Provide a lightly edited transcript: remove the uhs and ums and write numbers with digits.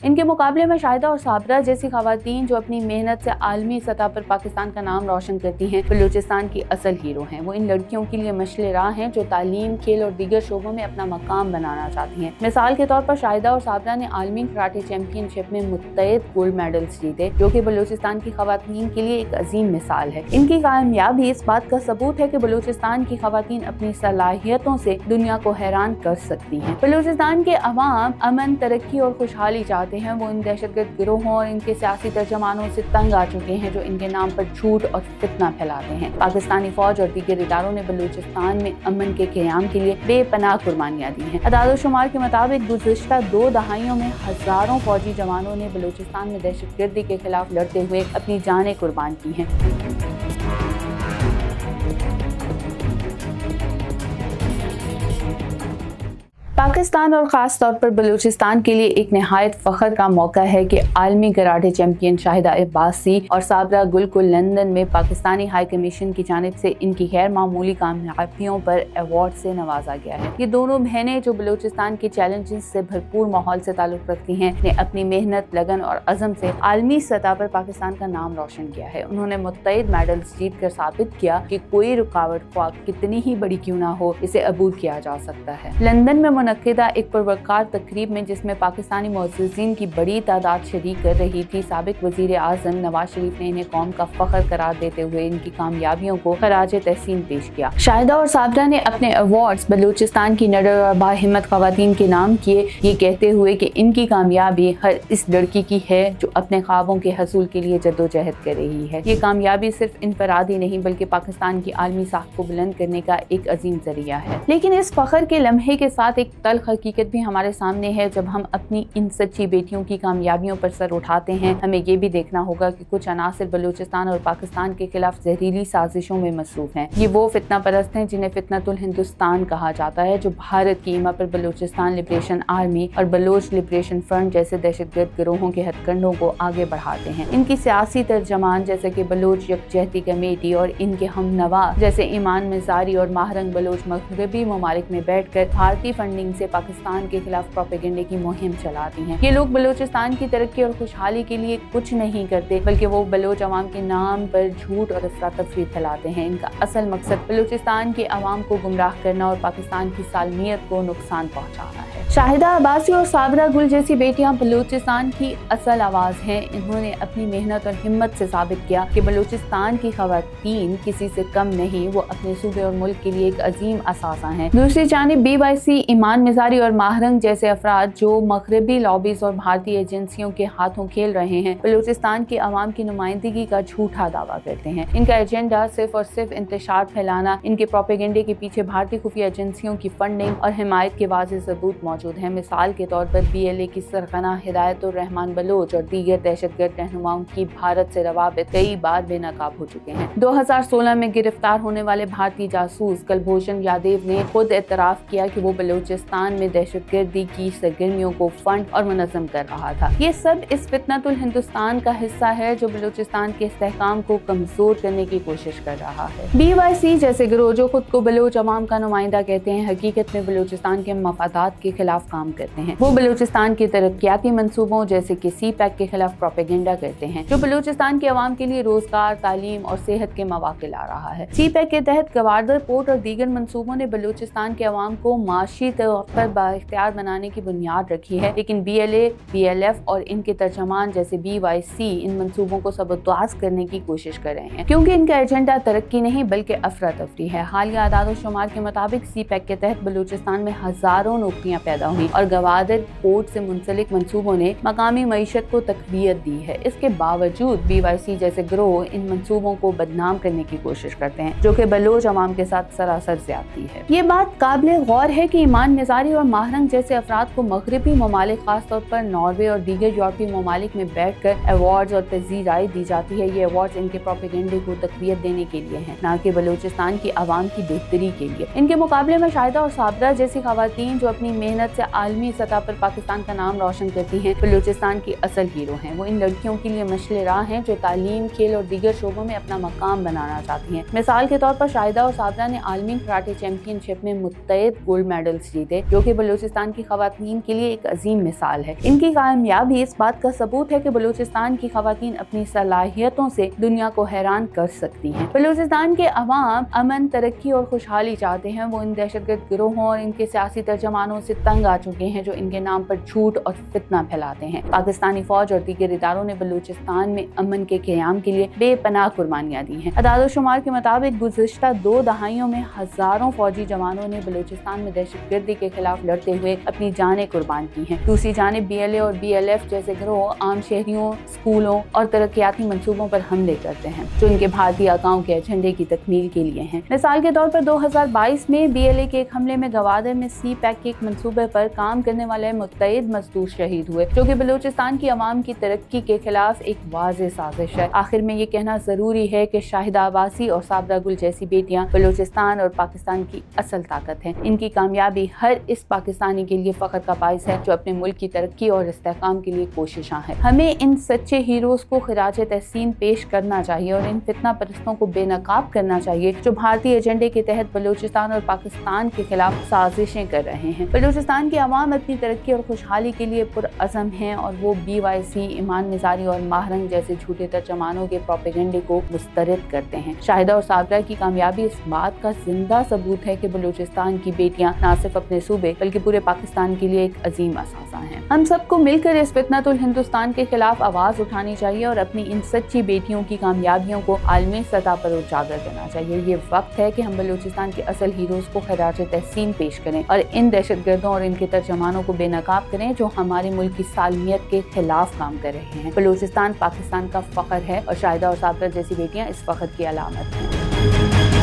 इनके मुकाबले में शाहिदा और साबरा जैसी खवातीन जो अपनी मेहनत से आलमी सतह पर पाकिस्तान का नाम रोशन करती हैं, बलूचिस्तान की असल हीरो हैं। वो इन लड़कियों के लिए मशले राह हैं जो तालीम, खेल और दीगर शोबों में अपना मकाम बनाना चाहती हैं। मिसाल के तौर पर शाहिदा और साबरा ने आलमी कराटे चैंपियनशिप में मुतअद्दिद गोल्ड मेडल्स जीते, जो कि बलूचिस्तान की खवातीन के लिए एक अजीम मिसाल है। इनकी कामयाबी इस बात का सबूत है कि बलूचिस्तान की खवातीन अपनी सलाहियतों से दुनिया को हैरान कर सकती हैं। बलूचिस्तान के अवाम अमन, तरक्की और खुशहाली चाहते हैं। वो इन दहशतगर्द गिरोहों और इनके सियासी तर्जमानों से तंग आ चुके हैं जो इनके नाम पर झूठ और फितना फैलाते हैं। पाकिस्तानी फौज और दीगर इदारों ने बलूचिस्तान में अमन के क़याम के लिए बेपनाह कुर्बानियां दी हैं। अदाद-ओ-शुमार के मुताबिक गुज़िश्ता 2 दहाइयों में हजारों फौजी जवानों ने बलूचिस्तान में दहशतगर्दी के खिलाफ लड़ते हुए अपनी जानें कुर्बान की हैं। पाकिस्तान और ख़ास तौर पर बलूचिस्तान के लिए एक नहायत फ़ख्र का मौका है कि आलमी कराटे चैंपियन शाहिदा अब्बासी और साबरा गुल को लंदन में पाकिस्तानी हाई कमीशन की जानिब से इनकी गैर मामूली कामयाबियों पर अवार्ड से नवाजा गया है। ये दोनों बहनें जो बलूचिस्तान के चैलेंजेस से भरपूर माहौल से ताल्लुक़ रखती हैं, ने अपनी मेहनत, लगन और अज़म से आलमी सतह पर पाकिस्तान का नाम रोशन किया है। उन्होंने मुतअद्दिद मेडल्स जीत कर साबित किया कि कोई रुकावट ख्वाह कितनी ही बड़ी क्यों ना हो, इसे अबूर किया जा सकता है। लंदन में मुनक्किदा एक पुरवकार तकरीब में, जिसमें पाकिस्तानी मुअज़्ज़िज़ीन की बड़ी तादाद शरीक कर रही थी, साबिक़ वज़ीर आज़म नवाज शरीफ ने इन्हें कौम का फ़ख्र करार देते हुए इनकी कामयाबियों को खराज तहसीन पेश किया। शाहिदा और साबरा ने अपने अवार्ड्स बलूचिस्तान की निडर और बाहिम्मत ख़वातीन के नाम किए, ये कहते हुए कि इनकी कामयाबी हर इस लड़की की है जो अपने ख्वाबों के हसूल के लिए जद्दोजहद कर रही है। ये कामयाबी सिर्फ इनफरादी नहीं बल्कि पाकिस्तान की आलमी साख को बुलंद करने का एक अजीम जरिया है। लेकिन इस फ़ख्र के लम्हे के साथ एक तल्ख़ हकीकत भी हमारे सामने है। जब हम अपनी इन सच्ची बेटियों की कामयाबियों पर सर उठाते हैं, हमें ये भी देखना होगा कि कुछ अनासिर बलूचिस्तान और पाकिस्तान के खिलाफ जहरीली साजिशों में मसरूफ हैं। ये वो फितना परस्त हैं जिन्हें फितनतुल हिंदुस्तान कहा जाता है, जो भारत की ईमा पर बलूचिस्तान लिबरेशन आर्मी और बलोच लिबरेशन फ्रंट जैसे दहशतगर्द गिरोहों के हथकंडों को आगे बढ़ाते हैं। इनकी सियासी तर्जमान जैसे कि बलोच यकजहती कमेटी और इनके हमनवा जैसे ईमान मिज़ारी और माहरंग बलोच मगरबी ममालिक में बैठकर भारतीय फंडिंग से पाकिस्तान के खिलाफ प्रोपेगेंडे की मुहिम चलाती हैं। ये लोग बलूचिस्तान की तरक्की और खुशहाली के लिए कुछ नहीं करते, बल्कि वो बलोच अवाम के नाम पर झूठ और अफरा-तफरी फैलाते हैं। इनका असल मकसद बलूचिस्तान के अवाम को गुमराह करना और पाकिस्तान की सालमियत को नुकसान पहुँचाना है। शाहिदा अब्बासी और साबरा गुल जैसी बेटियां बलूचिस्तान की असल आवाज़ हैं। इन्होंने अपनी मेहनत और हिम्मत से साबित किया कि बलूचिस्तान की खवातीन किसी से कम नहीं, वो अपने सूबे और मुल्क के लिए एक अजीम असासा हैं। दूसरी जानिब BYC, ईमान मिज़ारी और माहरंग जैसे अफराद जो मगरबी लॉबीज और भारतीय एजेंसियों के हाथों खेल रहे हैं, बलूचिस्तान के अवाम की नुमाइंदगी का झूठा दावा करते हैं। इनका एजेंडा सिर्फ और सिर्फ इंतशार फैलाना। इनके प्रोपेगेंडे के पीछे भारतीय खुफिया एजेंसियों की फंडिंग और हिमायत के वाज़ेह सबूत मौजूद हैं। मिसाल के तौर पर BLA की सरगना हिदायतुर रहमान बलोच और दीगर दहशतगर्द रहनुमाओं की भारत से रवाबित कई बार बेनकाब हो चुके हैं। 2016 में गिरफ्तार होने वाले भारतीय जासूस कुलभूषण यादव ने खुद एतराफ़ किया कि वो बलूचिस्तान में दहशतगर्दी की सरगर्मियों को फंड और मुनज़्ज़म कर रहा था। ये सब इस फितनतुल हिंदुस्तान का हिस्सा है जो बलूचिस्तान के इस्तेहकाम को कमजोर करने की कोशिश कर रहा है। BYC जैसे गिरोह जो खुद को बलोच अवाम का नुमाइंदा कहते हैं, हकीकत में बलूचिस्तान के मफादात के खिलाफ काम करते हैं। वो बलूचिस्तान के तरक्याती मंसूबों जैसे कि CPEC के खिलाफ प्रोपेगेंडा करते हैं, जो बलूचिस्तान के अवाम के लिए रोजगार, तालीम और सेहत के मौके ला रहा है। CPEC के तहत गवादर पोर्ट और दीगर मंसूबों ने बलूचिस्तान के अवाम को माशी तौर पर बाइख्तियार बनाने की बुनियाद रखी है, लेकिन BLA, BLF और इनके तर्जमान जैसे BYC इन मंसूबों को सबतवास करने की कोशिश कर रहे हैं, क्योंकि इनका एजेंडा तरक्की नहीं बल्कि अफरा तफरी है। हालिया आदाद-ओ-शुमार के मुताबिक CPEC के तहत बलूचिस्तान में हजारों नौकरियां पैदा हुई और गवादर पोर्ट से मुंसलिक मंसूबों ने मकामी मईशत को तकवीयत दी है। इसके बावजूद BYC जैसे गिरोह इन मंसूबों को बदनाम करने की कोशिश करते हैं, जो कि बलोच अवाम के साथ सरासर ज्यादती है। ये बात काबिल गौर है कि ईमान मिज़ारी और माहरंग जैसे अफराद को मगरबी ममालिक, खासतौर पर नॉर्वे और दीगर यूरोपीय ममालिक में बैठकर अवार्ड्स और तज़ीराई दी जाती है। ये अवार्ड्स इनके प्रोपेगेंडे को तकवीयत देने के लिए हैं, न कि बलूचिस्तान की आवाम की बेहतरी के लिए। इनके मुकाबले में शाहिदा और साबरा जैसी खवातीन जो अपनी मेहनत मेहनत से आलमी सतह पर पाकिस्तान का नाम रोशन करती हैं, बलूचिस्तान की असल हीरो हैं। वो इन लड़कियों के लिए मशले राह हैं जो तालीम, खेल और दीगर शोबों में अपना मकाम बनाना चाहती हैं। मिसाल के तौर पर शाहिदा और साबरा ने आलमी कराटे चैंपियनशिप में मुत्तईद गोल्ड मेडल्स जीते, जो कि बलूचिस्तान की खवातीन के लिए एक अजीम मिसाल है। इनकी कामयाबी इस बात का सबूत है कि बलूचिस्तान की खवातीन अपनी सलाहियतों से दुनिया को हैरान कर सकती हैं। बलूचिस्तान के अवाम अमन, तरक्की और खुशहाली चाहते हैं। वो इन दहशतगर्द गिरोहों और इनके सियासी तर्जमानों से तंग आ चुके हैं जो इनके नाम पर झूठ और फितना फैलाते हैं। पाकिस्तानी फौज और दीगर इदारों ने बलूचिस्तान में अमन के क़याम के लिए बेपनाह कुर्बानियां दी हैं। अदाद-ओ-शुमार के मुताबिक गुज़िश्ता 2 दहाइयों में हजारों फौजी जवानों ने बलूचिस्तान में दहशतगर्दी के खिलाफ लड़ते हुए अपनी जानें कुर्बान की हैं। दूसरी जानिब BLA और BLF जैसे गिरोह आम शहरियों, स्कूलों और तरक्याती मंसूबों पर हमले करते हैं जो इनके भारतीय आकाओं के एजेंडे की तकमील के लिए हैं। मिसाल के तौर पर 2022 में BLA के एक हमले में गवादर में CPEC के एक मंसूबे पर काम करने वाले मुत्तईद मजदूर शहीद हुए, जो कि बलूचिस्तान की अवाम की तरक्की के खिलाफ एक वाज़ेह साजिश है। आखिर में ये कहना जरूरी है कि शाहिदा अब्बासी और साबरा गुल जैसी बेटियां बलूचिस्तान और पाकिस्तान की असल ताकत है। इनकी कामयाबी हर इस पाकिस्तानी के लिए फख्र का बाइस है जो अपने मुल्क की तरक्की और इस्तेहकाम के लिए कोशिशां है। हमें इन सच्चे हीरोज को खिराजे तहसीन पेश करना चाहिए और इन फितना परस्तों को बेनकाब करना चाहिए जो भारतीय एजेंडे के तहत बलूचिस्तान और पाकिस्तान के खिलाफ साजिशें कर रहे हैं। बलूचिस्तान की अवाम अपनी तरक्की और खुशहाली के लिए पुरअज़म हैं और वो BYC, ईमान निज़ारी और माहरंग जैसे झूठे तर्जमानों के प्रोपेगेंडे को मुस्तरद करते हैं। शाहिदा और साबरा की कामयाबी इस बात का जिंदा सबूत है कि बलूचिस्तान की बेटियां न सिर्फ अपने सूबे बल्कि पूरे पाकिस्तान के लिए एक अजीम असासा हैं। हम सबको मिलकर इस फितनतुल हिंदुस्तान के खिलाफ आवाज उठानी चाहिए और अपनी इन सच्ची बेटियों की कामयाबियों को आलमी सतह पर उजागर करना चाहिए। ये वक्त है कि हम बलूचिस्तान के असल हीरोज को खिराज तहसीन पेश करें और इन दहशतगर्दों और इनके तर्जमानों को बेनकाब करें जो हमारे मुल्क की सालमियत के खिलाफ काम कर रहे हैं। बलूचिस्तान पाकिस्तान का फख्र है और शाहिदा और साबरा जैसी बेटियां इस फख्र की अलामत हैं।